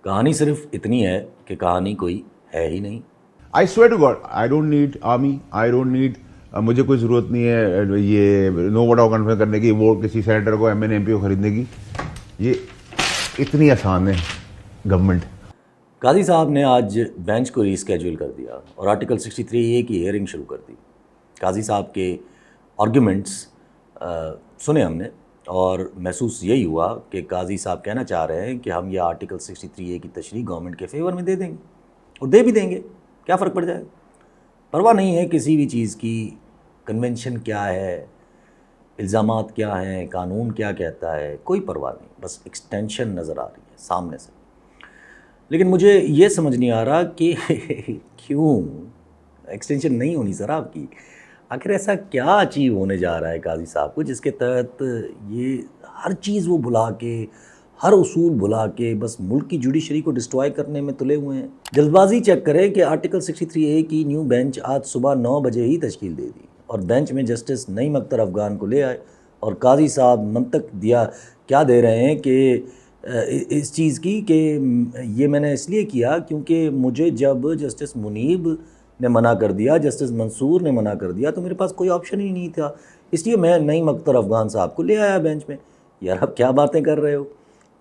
کہانی صرف اتنی ہے کہ کہانی کوئی ہے ہی نہیں. I swear to God, I don't need army, I don't need مجھے کوئی ضرورت نہیں ہے یہ نو ووٹ آف کانفیڈنس کرنے کی، وہ کسی سینیٹر کو ایم این ایم پی کو خریدنے کی. یہ اتنی آسان ہے گورنمنٹ. قاضی صاحب نے آج بینچ کو ری اسکیجول کر دیا اور آرٹیکل 63A کی ہیئرنگ شروع کر دی. قاضی صاحب کے آرگیومنٹس سنے ہم نے اور محسوس یہی ہوا کہ قاضی صاحب کہنا چاہ رہے ہیں کہ ہم یہ آرٹیکل 63A کی تشریح گورنمنٹ کے فیور میں دے دیں گے، اور دے بھی دیں گے، کیا فرق پڑ جائے. پرواہ نہیں ہے کسی بھی چیز کی، کنونشن کیا ہے، الزامات کیا ہیں، قانون کیا کہتا ہے، کوئی پرواہ نہیں، بس ایکسٹینشن نظر آ رہی ہے سامنے سے. لیکن مجھے یہ سمجھ نہیں آ رہا کہ کیوں ایکسٹینشن نہیں ہونی سر آپ کی. آخر ایسا کیا اچیو ہونے جا رہا ہے قاضی صاحب کو جس کے تحت یہ ہر چیز وہ بھلا کے، ہر اصول بھلا کے بس ملک کی جوڈیشری کو ڈسٹرائے کرنے میں تلے ہوئے ہیں. جلد بازی چیک کریں کہ آرٹیکل 63A کی نیو بینچ آج صبح 9 بجے ہی تشکیل دے دی اور بینچ میں جسٹس نعیم اختر افغان کو لے آئے اور قاضی صاحب منطق دیا کیا دے رہے ہیں کہ اس چیز کی کہ یہ میں نے اس لیے کیا کیونکہ مجھے جب جسٹس منیب نے منع کر دیا، جسٹس منصور نے منع کر دیا، تو میرے پاس کوئی آپشن ہی نہیں تھا، اس لیے میں نعیم اختر افغان صاحب کو لے آیا بینچ میں. یار آپ کیا باتیں کر رہے ہو؟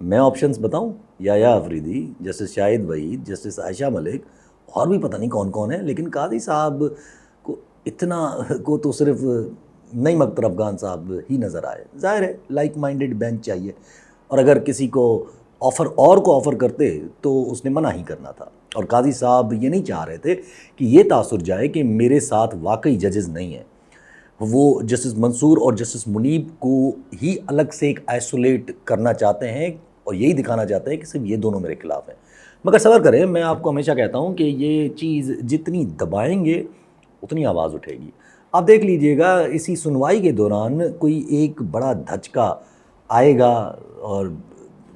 میں آپشنز بتاؤں؟ یا افریدی، جسٹس شاہد وحید، جسٹس عائشہ ملک، اور بھی پتہ نہیں کون کون ہیں، لیکن قاضی صاحب کو اتنا کو تو صرف نعیم اختر افغان صاحب ہی نظر آئے. ظاہر ہے لائک مائنڈڈ بینچ چاہیے، اور اگر کسی کو آفر کرتے تو اس نے منع ہی کرنا تھا. اور قاضی صاحب یہ نہیں چاہ رہے تھے کہ یہ تاثر جائے کہ میرے ساتھ واقعی ججز نہیں ہیں. وہ جسٹس منصور اور جسٹس منیب کو ہی الگ سے ایک آئسولیٹ کرنا چاہتے ہیں اور یہی دکھانا چاہتے ہیں کہ صرف یہ دونوں میرے خلاف ہیں. مگر صبر کریں، میں آپ کو ہمیشہ کہتا ہوں کہ یہ چیز جتنی دبائیں گے اتنی آواز اٹھے گی. آپ دیکھ لیجئے گا اسی سنوائی کے دوران کوئی ایک بڑا دھچکا آئے گا اور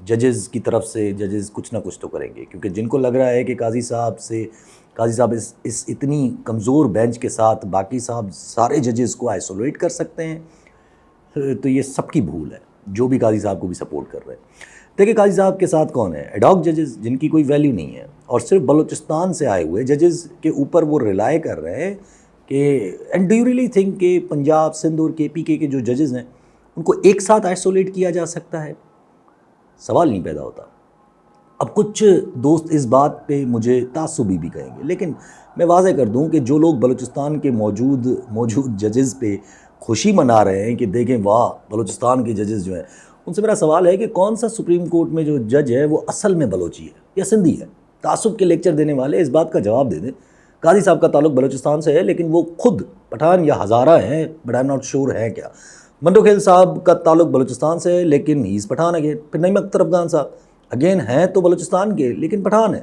ججز کی طرف سے ججز کچھ نہ کچھ تو کریں گے، کیونکہ جن کو لگ رہا ہے کہ قاضی صاحب اس اتنی کمزور بینچ کے ساتھ باقی صاحب سارے ججز کو آئسولیٹ کر سکتے ہیں، تو یہ سب کی بھول ہے جو بھی قاضی صاحب کو بھی سپورٹ کر رہے ہیں. دیکھیں قاضی صاحب کے ساتھ کون ہے؟ ایڈاک ججز جن کی کوئی ویلیو نہیں ہے، اور صرف بلوچستان سے آئے ہوئے ججز کے اوپر وہ ریلائے کر رہے ہیں کہ and do you really think کہ پنجاب، سندھ اور KPK کے جو ججز ہیں ان کو ایک ساتھ آئسولیٹ کیا جا سکتا ہے؟ سوال نہیں پیدا ہوتا. اب کچھ دوست اس بات پہ مجھے تعصبی بھی کہیں گے، لیکن میں واضح کر دوں کہ جو لوگ بلوچستان کے موجود ججز پہ خوشی منا رہے ہیں کہ دیکھیں واہ بلوچستان کے ججز جو ہیں، ان سے میرا سوال ہے کہ کون سا سپریم کورٹ میں جو جج ہے وہ اصل میں بلوچی ہے یا سندھی ہے؟ تعصب کے لیکچر دینے والے اس بات کا جواب دے دیں. قاضی صاحب کا تعلق بلوچستان سے ہے لیکن وہ خود پٹھان یا ہزارہ ہیں، but I am not sure ہے کیا. منٹو خیل صاحب کا تعلق بلوچستان سے ہے لیکن ہی از پٹھان اگین. پھر نعیم اختر افغان صاحب اگین ہیں تو بلوچستان کے لیکن پٹھان ہیں.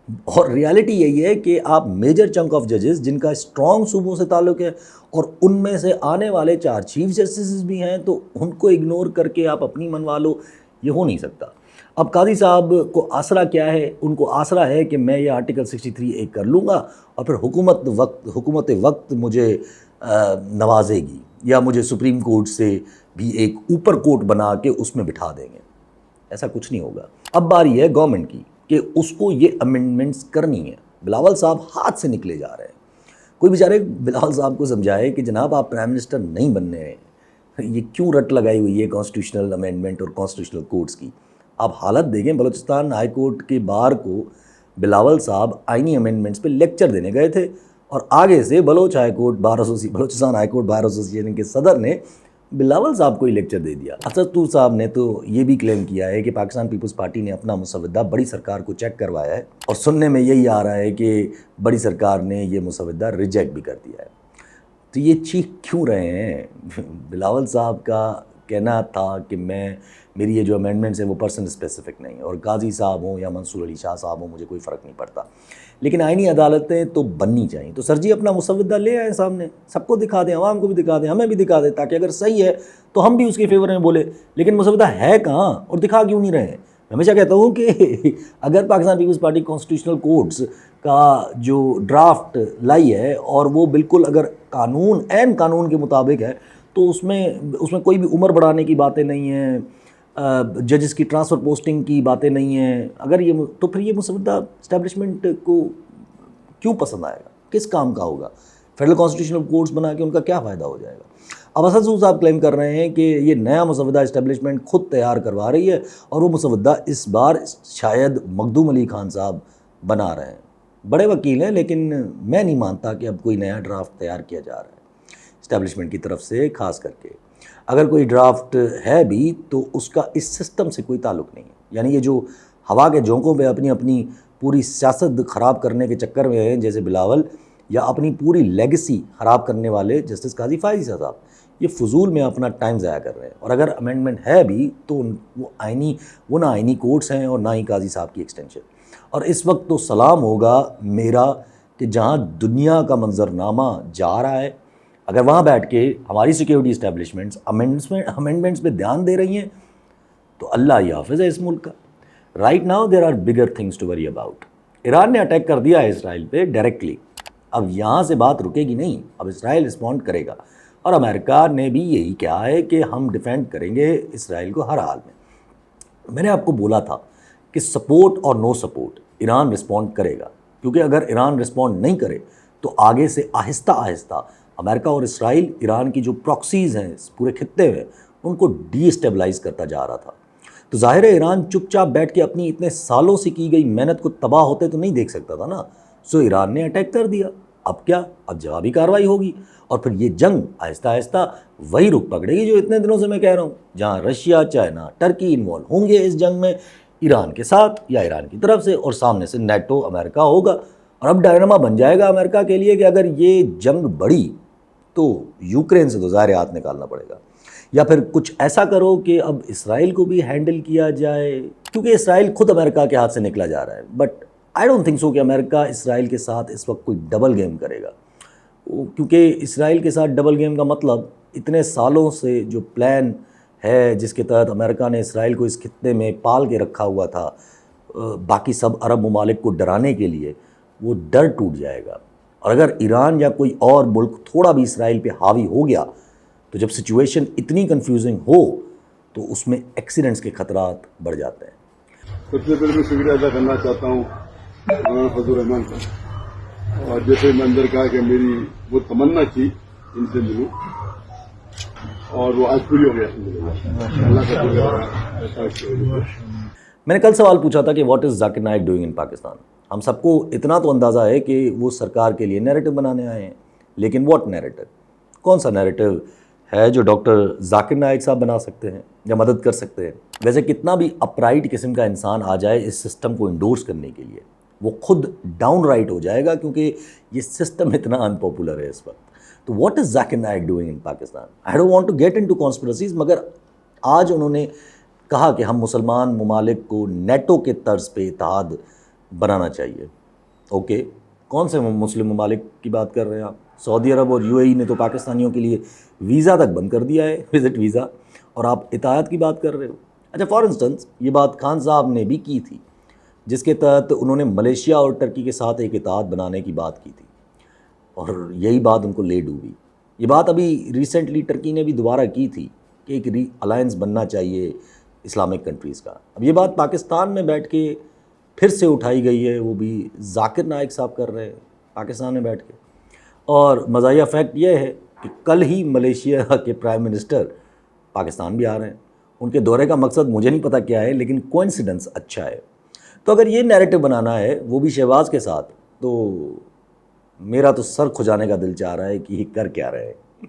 اور ریالٹی یہی ہے کہ آپ میجر چنک آف ججز جن کا اسٹرانگ صوبوں سے تعلق ہے اور ان میں سے آنے والے 4 چیف جسٹسز بھی ہیں، تو ان کو اگنور کر کے آپ اپنی منوا لو، یہ ہو نہیں سکتا. اب قاضی صاحب کو آسرا کیا ہے؟ ان کو آسرا ہے کہ میں یہ آرٹیکل 63A کر لوں گا اور پھر حکومت وقت مجھے نوازے گی، یا مجھے سپریم کورٹ سے بھی ایک اوپر کورٹ بنا کے اس میں بٹھا دیں گے. ایسا کچھ نہیں ہوگا. اب باری ہے گورنمنٹ کی کہ اس کو یہ امینڈمنٹس کرنی ہے. بلاول صاحب ہاتھ سے نکلے جا رہے ہیں. کوئی بیچارے بلاول صاحب کو سمجھائے کہ جناب آپ پرائم منسٹر نہیں بننے ہیں، یہ کیوں رٹ لگائی ہوئی ہے کانسٹیٹیوشنل امینڈمنٹ اور کانسٹیٹیوشنل کورٹس کی. آپ حالت دیکھیں، بلوچستان ہائی کورٹ کے بار کو بلاول صاحب آئینی امینڈمنٹس پہ لیکچر دینے گئے تھے، اور آگے سے Balochistan high court bar association کے صدر نے بلاول صاحب کو ہی لیکچر دے دیا. اسد طور صاحب نے تو یہ بھی کلیم کیا ہے کہ پاکستان پیپلز پارٹی نے اپنا مسودہ بڑی سرکار کو چیک کروایا ہے، اور سننے میں یہی آ رہا ہے کہ بڑی سرکار نے یہ مسودہ ریجیکٹ بھی کر دیا ہے. تو یہ چیخ کیوں رہے ہیں؟ بلاول صاحب کا کہنا تھا کہ میری یہ جو امینڈمنٹس ہیں وہ پرسن اسپیسیفک نہیں، اور قاضی صاحب ہوں یا منصور علی شاہ صاحب ہوں مجھے کوئی فرق نہیں پڑتا، لیکن آئینی عدالتیں تو بننی چاہیے. تو سر جی اپنا مسودہ لے آئیں سامنے، سب کو دکھا دیں، عوام کو بھی دکھا دیں، ہمیں بھی دکھا دیں، تاکہ اگر صحیح ہے تو ہم بھی اس کے فیور میں بولے. لیکن مسودہ ہے کہاں اور دکھا کیوں نہیں رہے ہیں؟ میں ہمیشہ کہتا ہوں کہ اگر پاکستان پیپلز پارٹی کانسٹیٹیوشنل کورٹس کا جو ڈرافٹ لائی ہے اور وہ بالکل اگر قانون کے مطابق ہے، تو اس میں کوئی بھی عمر بڑھانے کی باتیں نہیں ہیں، ججز کی ٹرانسفر پوسٹنگ کی باتیں نہیں ہیں. اگر یہ تو پھر یہ مسودہ اسٹیبلشمنٹ کو کیوں پسند آئے گا, کس کام کا ہوگا؟ فیڈرل کانسٹیٹیوشنل کورٹس بنا کے ان کا کیا فائدہ ہو جائے گا؟ اب اسد مسعود صاحب کلیم کر رہے ہیں کہ یہ نیا مسودہ اسٹیبلشمنٹ خود تیار کروا رہی ہے اور وہ مسودہ اس بار شاید مخدوم علی خان صاحب بنا رہے ہیں. بڑے وکیل ہیں, لیکن میں نہیں مانتا کہ اب کوئی نیا ڈرافٹ تیار کیا جا رہا ہے اسٹیبلشمنٹ کی طرف سے. خاص کر کے اگر کوئی ڈرافٹ ہے بھی تو اس کا اس سسٹم سے کوئی تعلق نہیں ہے. یعنی یہ جو ہوا کے جھونکوں پہ اپنی اپنی پوری سیاست خراب کرنے کے چکر میں ہیں, جیسے بلاول, یا اپنی پوری لیگسی خراب کرنے والے جسٹس قاضی فائز صاحب, یہ فضول میں اپنا ٹائم ضائع کر رہے ہیں. اور اگر امینڈمنٹ ہے بھی تو وہ نہ آئینی کورٹس ہیں اور نہ ہی قاضی صاحب کی ایکسٹینشن. اور اس وقت تو سلام ہوگا میرا کہ جہاں دنیا کا منظرنامہ جا رہا ہے, اگر وہاں بیٹھ کے ہماری سیکیورٹی اسٹیبلشمنٹس امینڈمنٹس پہ دھیان دے رہی ہیں تو اللہ ہی حافظ ہے اس ملک کا. Right now there are bigger things to worry about. Iran نے اٹیک کر دیا ہے اسرائیل پہ ڈائریکٹلی. اب یہاں سے بات رکے گی نہیں, اب اسرائیل رسپونڈ کرے گا. اور امریکہ نے بھی یہی کہا ہے کہ ہم ڈیفینڈ کریں گے اسرائیل کو ہر حال میں. میں نے آپ کو بولا تھا کہ سپورٹ اور نو سپورٹ ایران رسپونڈ کرے گا, کیونکہ اگر ایران رسپونڈ نہیں کرے تو آگے سے آہستہ آہستہ امریکہ اور اسرائیل ایران کی جو پراکسیز ہیں اس پورے خطے میں ان کو ڈی اسٹیبلائز کرتا جا رہا تھا. تو ظاہر ہے ایران چپ چاپ بیٹھ کے اپنی اتنے سالوں سے کی گئی محنت کو تباہ ہوتے تو نہیں دیکھ سکتا تھا نا. سو ایران نے اٹیک کر دیا. اب کیا, اب جوابی کارروائی ہوگی اور پھر یہ جنگ آہستہ آہستہ وہی رخ پکڑے گی جو اتنے دنوں سے میں کہہ رہا ہوں, جہاں رشیا, چائنا, ٹرکی انوالو ہوں گے اس جنگ میں ایران کے ساتھ یا ایران کی طرف سے, اور سامنے سے نیٹو امریکہ ہوگا. اور اب ڈائناما بن جائے گا امریکہ کے لیے کہ اگر یہ جنگ بڑھی تو یوکرین سے تو ظاہر ہاتھ نکالنا پڑے گا, یا پھر کچھ ایسا کرو کہ اب اسرائیل کو بھی ہینڈل کیا جائے, کیونکہ اسرائیل خود امریکہ کے ہاتھ سے نکلا جا رہا ہے. But I don't think so کہ امریکہ اسرائیل کے ساتھ اس وقت کوئی ڈبل گیم کرے گا, کیونکہ اسرائیل کے ساتھ ڈبل گیم کا مطلب اتنے سالوں سے جو پلان ہے جس کے تحت امریکہ نے اسرائیل کو اس خطے میں پال کے رکھا ہوا تھا باقی سب عرب ممالک کو ڈرانے کے لیے, وہ ڈر ٹوٹ جائے گا. اور اگر ایران یا کوئی اور ملک تھوڑا بھی اسرائیل پہ حاوی ہو گیا تو جب سچویشن اتنی کنفیوزنگ ہو تو اس میں ایکسیڈنٹس کے خطرات بڑھ جاتے ہیں. سب سے پہلے میں شکریہ ادا کرنا چاہتا ہوں مولانا فضل الرحمان کا, اور جیسے میں اندر کہا کہ میری وہ تمنا تھی ان سے ملوں اور وہ آج پوری ہو گیا. اللہ کا شکریہ. میں نے کل سوال پوچھا تھا کہ what is Zakir Naik doing in Pakistan. ہم سب کو اتنا تو اندازہ ہے کہ وہ سرکار کے لیے نیریٹو بنانے آئے ہیں, لیکن واٹ نیریٹو, کون سا نیریٹو ہے جو ڈاکٹر ذاکر نائک صاحب بنا سکتے ہیں یا مدد کر سکتے ہیں؟ ویسے کتنا بھی اپرائٹ قسم کا انسان آ جائے اس سسٹم کو انڈورس کرنے کے لیے, وہ خود ڈاؤن رائٹ ہو جائے گا, کیونکہ یہ سسٹم اتنا ان پاپولر ہے اس وقت. تو what is Zakir Naik doing in Pakistan? I don't want to get into conspiracies, مگر آج انہوں نے کہا کہ ہم مسلمان ممالک کو نیٹو کے طرز پہ اتحاد بنانا چاہیے. اوکے, کون سے مسلم ممالک کی بات کر رہے ہیں آپ؟ سعودی عرب اور یو اے ای نے تو پاکستانیوں کے لیے ویزا تک بند کر دیا ہے, وزٹ ویزا, اور آپ اتحاد کی بات کر رہے ہو. اچھا, فار انسٹنس یہ بات خان صاحب نے بھی کی تھی, جس کے تحت انہوں نے ملیشیا اور ٹرکی کے ساتھ ایک اتحاد بنانے کی بات کی تھی, اور یہی بات ان کو لے ڈوبی. یہ بات ابھی ریسنٹلی ٹرکی نے بھی دوبارہ کی تھی کہ ایک الائنس بننا چاہیے اسلامک کنٹریز کا. اب یہ بات پاکستان میں بیٹھ کے پھر سے اٹھائی گئی ہے, وہ بھی ذاکر نائک صاحب کر رہے ہیں پاکستان میں بیٹھ کے. اور مزاحیہ فیکٹ یہ ہے کہ کل ہی ملیشیا کے پرائم منسٹر پاکستان بھی آ رہے ہیں. ان کے دورے کا مقصد مجھے نہیں پتہ کیا ہے, لیکن کوئنسیڈنس اچھا ہے. تو اگر یہ نیریٹو بنانا ہے وہ بھی شہباز کے ساتھ, تو میرا تو سر کھجانے کا دل چاہ رہا ہے کہ یہ کر کیا رہے ہیں.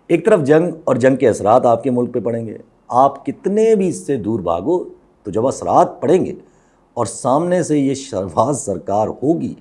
ایک طرف جنگ اور جنگ کے اثرات آپ کے ملک پہ پڑیں گے, آپ کتنے بھی اس سے دور بھاگو تو جب اثرات پڑیں گے اور سامنے سے یہ شہباز سرکار ہوگی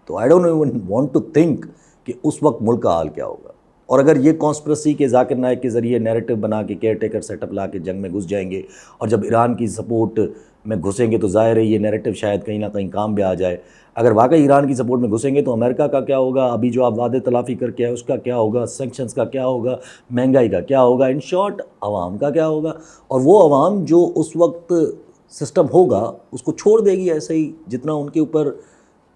تو I don't even want to think کہ اس وقت ملک کا حال کیا ہوگا. اور اگر یہ کانسپریسی کے ذاکر نائک کے ذریعے نیریٹو بنا کے کیئر ٹیکر سیٹ اپ لا کے جنگ میں گھس جائیں گے, اور جب ایران کی سپورٹ میں گھسیں گے تو ظاہر ہے یہ نیریٹو شاید کہیں نہ کہیں کام بھی آ جائے. اگر واقعی ایران کی سپورٹ میں گھسیں گے تو امریکہ کا کیا ہوگا, ابھی جو آپ وعدے تلافی کر کے آئے اس کا کیا ہوگا, سینکشنز کا کیا ہوگا, مہنگائی کا کیا ہوگا, ان شارٹ عوام کا کیا ہوگا. اور وہ عوام جو اس وقت سسٹم ہوگا اس کو چھوڑ دے گی ایسے ہی جتنا ان کے اوپر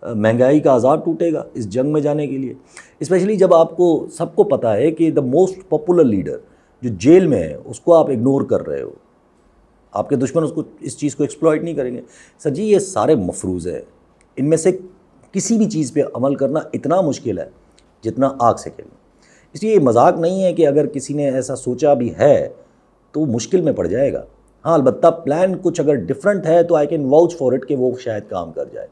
مہنگائی کا عذاب ٹوٹے گا اس جنگ میں جانے کے لیے. اسپیشلی جب آپ کو سب کو پتہ ہے کہ دا موسٹ پاپولر لیڈر جو جیل میں ہے اس کو آپ اگنور کر رہے ہو. آپ کے دشمن اس چیز کو ایکسپلائٹ نہیں کریں گے. سر جی یہ سارے مفروض ہیں, ان میں سے کسی بھی چیز پہ عمل کرنا اتنا مشکل ہے جتنا آگ سے کھیلنا. اس لیے یہ مذاق نہیں ہے کہ اگر کسی نے ایسا سوچا بھی ہے تو وہ مشکل میں پڑ جائے گا. ہاں البتہ پلان کچھ اگر ڈفرینٹ ہے تو I can watch for it کہ وہ شاید کام کر جائے.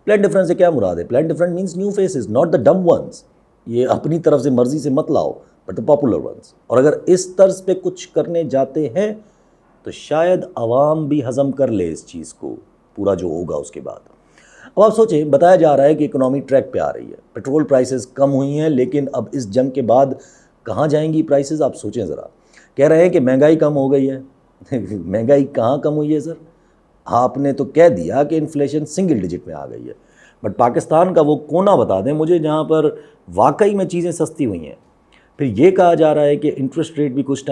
پلان ڈفرینٹ سے کیا مراد ہے؟ Plan different means new faces, not the dumb ones. یہ اپنی طرف سے مرضی سے مت لاؤ بٹ دا پاپولر ونس. اور اگر اس طرز پہ کچھ کرنے جاتے ہیں تو شاید عوام بھی ہضم کر لے اس چیز کو, پورا جو ہوگا اس کے بعد. اب آپ سوچیں, بتایا جا رہا ہے کہ اکنامی ٹریک پہ آ رہی ہے, پیٹرول پرائسز کم ہوئی ہیں, لیکن اب اس جنگ کے بعد کہاں جائیں گی پرائسز؟ آپ سوچیں ذرا. کہہ رہے ہیں کہ مہنگائی کم ہو گئی ہے. مہنگائی کہاں کم ہوئی ہے سر؟ آپ نے تو کہہ دیا کہ انفلیشن سنگل ڈیجٹ میں آ گئی ہے, بٹ پاکستان کا وہ کونا بتا دیں مجھے جہاں پر واقعی میں چیزیں سستی ہوئی ہیں. پھر یہ کہا جا رہا ہے کہ انٹرسٹ ریٹ بھی کچھ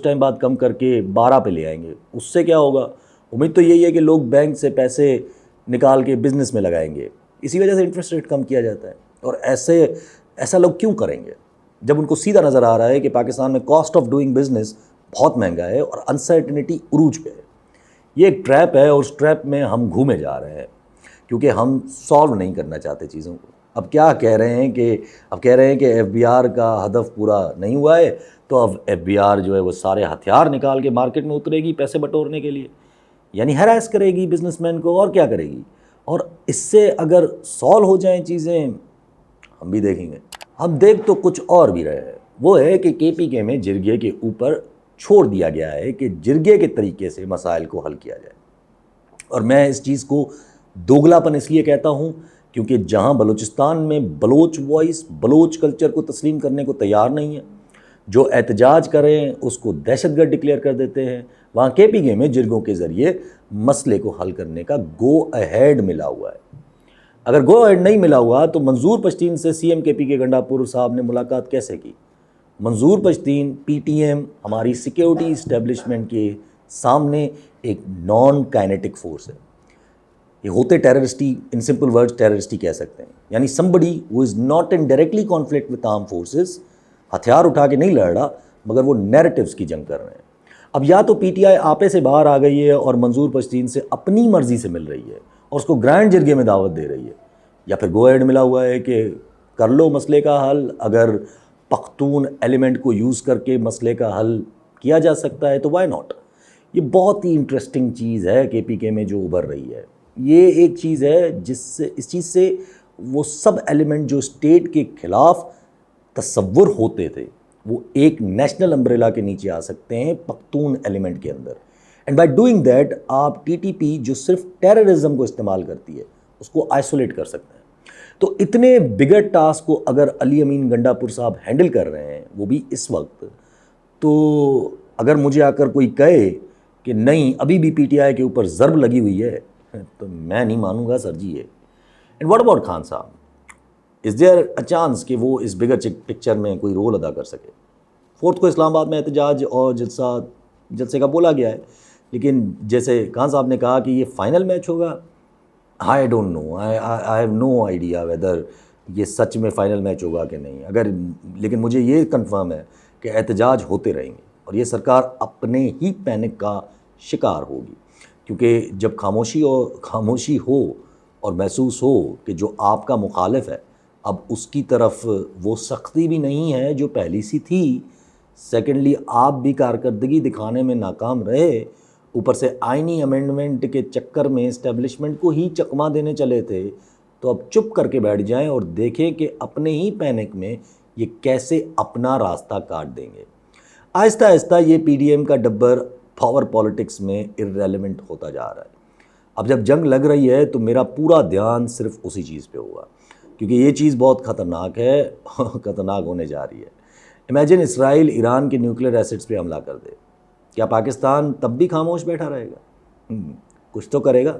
ٹائم بعد کم کر کے 12 پہ لے آئیں گے. اس سے کیا ہوگا؟ امید تو یہی ہے کہ لوگ بینک سے پیسے نکال کے بزنس میں لگائیں گے. اسی وجہ سے انٹرسٹ ریٹ کم کیا جاتا ہے. اور ایسا لوگ کیوں کریں گے جب ان کو سیدھا نظر آ رہا ہے کہ پاکستان میں کاسٹ آف ڈوئنگ بزنس بہت مہنگا ہے اور انسرٹنٹی عروج پہ ہے. یہ ایک ٹریپ ہے اور اس ٹریپ میں ہم گھومے جا رہے ہیں کیونکہ ہم سالو نہیں کرنا چاہتے چیزوں کو. اب کیا کہہ رہے ہیں کہ ایف بی آر کا ہدف پورا نہیں ہوا ہے تو اب ایف بی آر جو ہے وہ سارے ہتھیار نکال کے مارکیٹ میں اترے گی پیسے بٹورنے کے لیے, یعنی ہیراس کرے گی بزنس مین کو, اور کیا کرے گی. اور اس سے اگر سالو ہو جائیں چیزیں ہم بھی دیکھیں گے. ہم دیکھ تو کچھ اور بھی رہے ہیں, وہ ہے کہ کے پی کے میں جرگے کے اوپر چھوڑ دیا گیا ہے کہ جرگے کے طریقے سے مسائل کو حل کیا جائے. اور میں اس چیز کو دوگلاپن اس لیے کہتا ہوں کیونکہ جہاں بلوچستان میں بلوچ وائس بلوچ کلچر کو تسلیم کرنے کو تیار نہیں ہے, جو احتجاج کریں اس کو دہشت گرد ڈکلیئر کر دیتے ہیں, وہاں کے پی کے میں جرگوں کے ذریعے مسئلے کو حل کرنے کا گو اہیڈ ملا ہوا ہے. اگر گو اہیڈ نہیں ملا ہوا تو منظور پشتین سے سی ایم کے پی کے گنڈاپور صاحب نے ملاقات کیسے کی؟ منظور پشتین پی ٹی ایم ہماری سیکیورٹی اسٹیبلشمنٹ کے سامنے ایک نان کائنیٹک فورس ہے. یہ ہوتے ٹیررسٹی, ان سمپل ورڈز ٹیررسٹی کہہ سکتے ہیں, یعنی somebody who is not in directly conflict with armed forces, ہتھیار اٹھا کے نہیں لڑ رہا مگر وہ نیریٹیوز کی جنگ کر رہے ہیں. اب یا تو پی ٹی آئی آپے سے باہر آ گئی ہے اور منظور پشتین سے اپنی مرضی سے مل رہی ہے اور اس کو گرینڈ جرگے میں دعوت دے رہی ہے, یا پھر گو ایڈ ملا ہوا ہے کہ کر لو مسئلے کا حل. اگر پختون ایلیمنٹ کو یوز کر کے مسئلے کا حل کیا جا سکتا ہے تو وائی ناٹ. یہ بہت ہی انٹرسٹنگ چیز ہے کے پی کے میں جو ابھر رہی ہے. یہ ایک چیز ہے جس سے اس چیز سے وہ سب ایلیمنٹ جو اسٹیٹ کے خلاف تصور ہوتے تھے وہ ایک نیشنل امبریلا کے نیچے آ سکتے ہیں پختون ایلیمنٹ کے اندر. اینڈ بائی ڈوئنگ دیٹ آپ ٹی ٹی پی جو صرف ٹیررزم کو استعمال کرتی ہے اس کو آئسولیٹ کر سکتے ہیں. تو اتنے بگر ٹاسک کو اگر علی امین گنڈاپور صاحب ہینڈل کر رہے ہیں وہ بھی اس وقت, تو اگر مجھے آ کر کوئی کہے کہ نہیں ابھی بھی پی ٹی آئی کے اوپر ضرب لگی ہوئی ہے تو میں نہیں مانوں گا سر جی یہ. اینڈ واٹ اباؤٹ خان صاحب؟ از دیئر اے چانس کہ وہ اس بگر پکچر میں کوئی رول ادا کر سکے؟ 4 کو اسلام آباد میں احتجاج اور جلسے کا بولا گیا ہے, لیکن جیسے خان صاحب نے کہا کہ یہ فائنل میچ ہوگا, I don't know, I have no idea whether یہ سچ میں فائنل میچ ہوگا کہ نہیں. لیکن مجھے یہ کنفرم ہے کہ احتجاج ہوتے رہیں گے اور یہ سرکار اپنے ہی پینک کا شکار ہوگی, کیونکہ جب خاموشی ہو اور محسوس ہو کہ جو آپ کا مخالف ہے اب اس کی طرف وہ سختی بھی نہیں ہے جو پہلی سی تھی. سیکنڈلی آپ بھی کارکردگی دکھانے میں ناکام رہے, اوپر سے آئینی امینڈمنٹ کے چکر میں اسٹیبلشمنٹ کو ہی چکما دینے چلے تھے. تو اب چپ کر کے بیٹھ جائیں اور دیکھیں کہ اپنے ہی پینک میں یہ کیسے اپنا راستہ کاٹ دیں گے. آہستہ آہستہ یہ پی ڈی ایم کا ڈبر پاور پالیٹکس میں ارریلیونٹ ہوتا جا رہا ہے. اب جب جنگ لگ رہی ہے تو میرا پورا دھیان صرف اسی چیز پہ ہوگا کیونکہ یہ چیز بہت خطرناک ہے, خطرناک ہونے جا رہی ہے. امیجن اسرائیل ایران کے نیوکلیئر ایسٹس پہ حملہ کر دے, کیا پاکستان تب بھی خاموش بیٹھا رہے گا؟ کچھ تو کرے گا.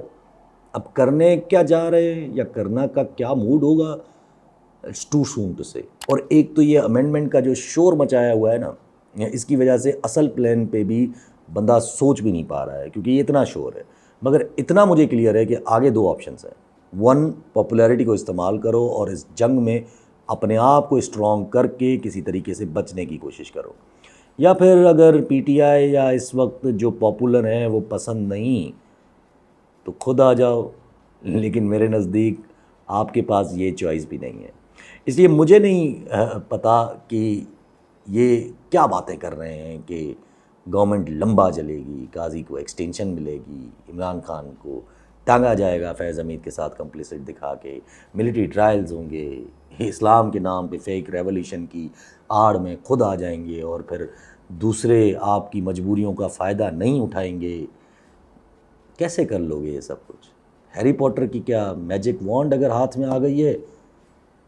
اب کرنے کیا جا رہے ہیں یا کرنا کا کیا موڈ ہوگا, اٹس ٹو سون ٹو سے. اور ایک تو یہ امینڈمنٹ کا جو شور مچایا ہوا ہے نا, اس کی وجہ سے اصل پلان پہ بھی بندہ سوچ بھی نہیں پا رہا ہے کیونکہ یہ اتنا شور ہے. مگر اتنا مجھے کلیئر ہے کہ آگے 2 آپشنس ہیں. 1, پاپولیرٹی کو استعمال کرو اور اس جنگ میں اپنے آپ کو اسٹرانگ کر کے کسی طریقے سے بچنے کی کوشش کرو. یا پھر اگر پی ٹی آئی یا اس وقت جو پاپولر ہیں وہ پسند نہیں تو خود آ جاؤ، لیکن میرے نزدیک آپ کے پاس یہ چوائس بھی نہیں ہے. اس لیے مجھے نہیں پتہ کہ یہ کیا باتیں کر رہے ہیں کہ گورنمنٹ لمبا چلے گی، قاضی کو ایکسٹینشن ملے گی، عمران خان کو ٹانگا جائے گا فیض حمید کے ساتھ کمپلیسٹ دکھا کے، ملٹری ٹرائلز ہوں گے، اسلام کے نام پہ فیک ریولیوشن کی آڑ میں خود آ جائیں گے اور پھر دوسرے آپ کی مجبوریوں کا فائدہ نہیں اٹھائیں گے. کیسے کر لو گے یہ سب کچھ؟ ہیری پوٹر کی کیا میجک وانڈ اگر ہاتھ میں آ گئی ہے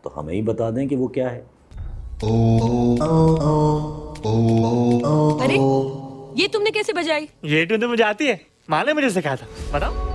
تو ہمیں ہی بتا دیں کہ وہ کیا ہے. ارے یہ تم نے کیسے بجائی؟ یہ ٹون تو مجھے آتی ہے، ماں نے مجھے سکھایا تھا. بتاؤ.